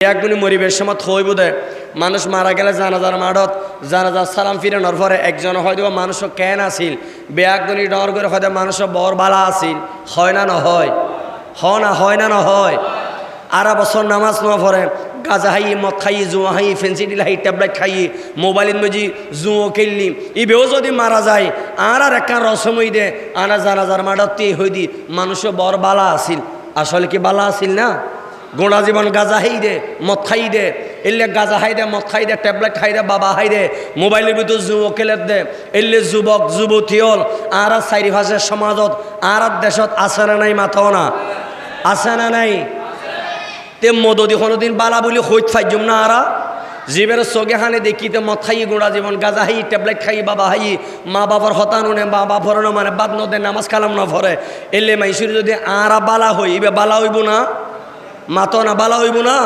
একগুনি মরিবের সময় থইব দে মানুষ মারা গেলে জানাজার মাঠত জানাজার সালাম ফিরানোর পরে একজন হয়তো মানুষ কেন আসিল বেয়াগুনি ডর করে হয়তো মানুষ বর বালা আসিল হয় না নহয় হয় না নহয় আরা বছর নামাজ ন পড়ে গাজা হাই মদ খাই জুয়া হাই ফেন্সিডিল হাই ট্যাবলেট খাই মোবাইল মজি জুয়ো খেললি ইবেও যদি মারা যায় আর একটা রসমই দে আনা জানাজার মাঠত তে হই দি মানুষ বর বালা আসিল আসলে কি বালা আসিল না গোড়া জীবন গাজা হাই দে মদ খাই দে এলে গাজা হাই দে মদ খাই দে ট্যাবলেট খাই দে বাবা হাই দে মোবাইলের ভিতর জুয়ো খেলে দে এলে যুবক যুবতী হল আর চারিভাষের সমাজত আর দেশত আছে না নাই মাথাও না আছে না নাই তে মদদি কোনোদিন বালা বলি হইত ফাইজম না আরা জীবের চোখে হানে দেখিতে মদ খাই গোড়া জীবন গাজা হাই ট্যাবলেট খাই বাবা হাই মা বাবার হতানো নে মা বাবার মানে বাদ নদে নামাজ কালাম না ভরে এলে মাইসুর যদি আরা বালা হই এবার বালা হইব না মাতো না বালা হইব না